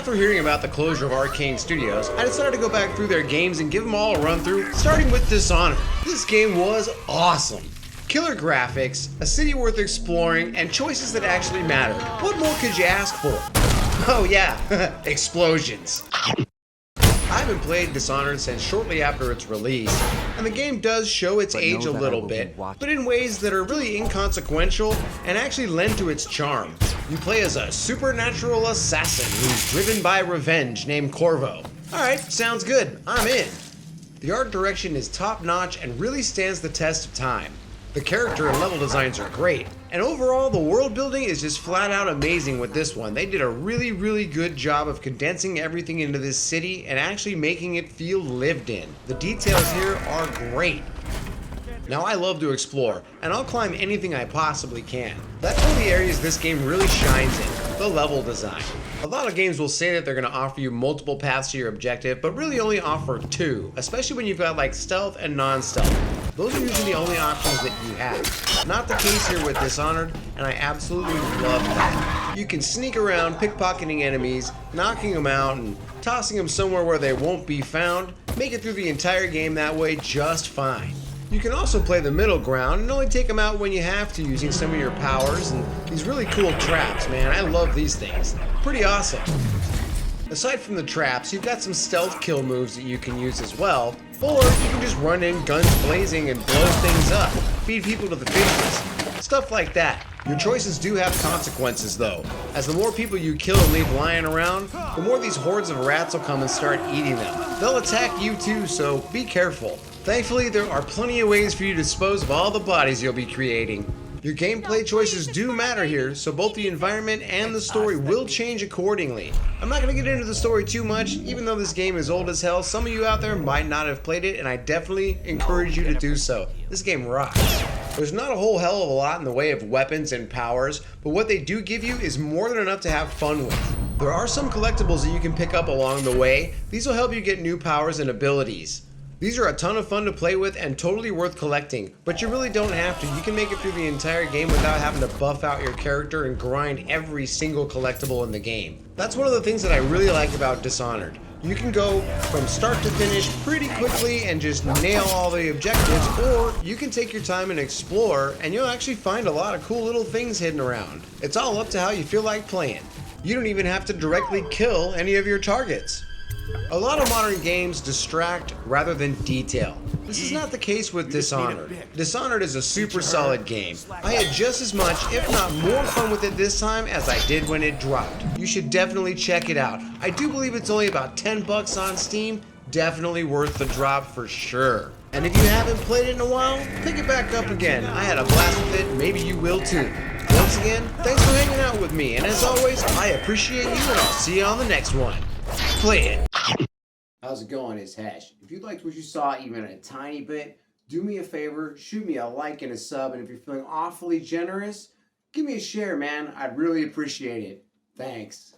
After hearing about the closure of Arkane Studios, I decided to go back through their games and give them all a run through, starting with Dishonored. This game was awesome. Killer graphics, a city worth exploring, and choices that actually matter. What more could you ask for? Oh yeah, explosions. I haven't played Dishonored since shortly after its release, and the game does show its age a little bit, but in ways that are really inconsequential and actually lend to its charm. You play as a supernatural assassin who's driven by revenge named Corvo. Alright, sounds good, I'm in. The art direction is top notch and really stands the test of time. The character and level designs are great, and overall the world building is just flat out amazing with this one. They did a really good job of condensing everything into this city and actually making it feel lived in. The details here are great. Now I love to explore, and I'll climb anything I possibly can. That's one of the areas this game really shines in, the level design. A lot of games will say that they're going to offer you multiple paths to your objective, but really only offer two, especially when you've got like stealth and non-stealth. Those are usually the only options that you have. Not the case here with Dishonored, and I absolutely love that. You can sneak around pickpocketing enemies, knocking them out, and tossing them somewhere where they won't be found. Make it through the entire game that way just fine. You can also play the middle ground and only take them out when you have to using some of your powers and these really cool traps, man. I love these things. Pretty awesome. Aside from the traps, you've got some stealth kill moves that you can use as well, or you can just run in guns blazing and blow things up, feed people to the fishes, stuff like that. Your choices do have consequences though, as the more people you kill and leave lying around, the more these hordes of rats will come and start eating them. They'll attack you too, so be careful. Thankfully, there are plenty of ways for you to dispose of all the bodies you'll be creating. Your gameplay choices do matter here, so both the environment and the story will change accordingly. I'm not going to get into the story too much, even though this game is old as hell. Some of you out there might not have played it, and I definitely encourage you to do so. This game rocks. There's not a whole hell of a lot in the way of weapons and powers, but what they do give you is more than enough to have fun with. There are some collectibles that you can pick up along the way. These will help you get new powers and abilities. These are a ton of fun to play with and totally worth collecting, but you really don't have to. You can make it through the entire game without having to buff out your character and grind every single collectible in the game. That's one of the things that I really like about Dishonored. You can go from start to finish pretty quickly and just nail all the objectives, or you can take your time and explore and you'll actually find a lot of cool little things hidden around. It's all up to how you feel like playing. You don't even have to directly kill any of your targets. A lot of modern games distract rather than detail. This is not the case with Dishonored. Dishonored is a super solid game. I had just as much, if not more fun with it this time as I did when it dropped. You should definitely check it out. I do believe it's only about $10 on Steam. Definitely worth the drop for sure. And if you haven't played it in a while, pick it back up again. I had a blast with it, maybe you will too. Once again, thanks for hanging out with me, and as always, I appreciate you and I'll see you on the next one. Play it. How's it going? It's Hesh. If you liked what you saw even a tiny bit, do me a favor, shoot me a like and a sub, and if you're feeling awfully generous, give me a share, man. I'd really appreciate it. Thanks.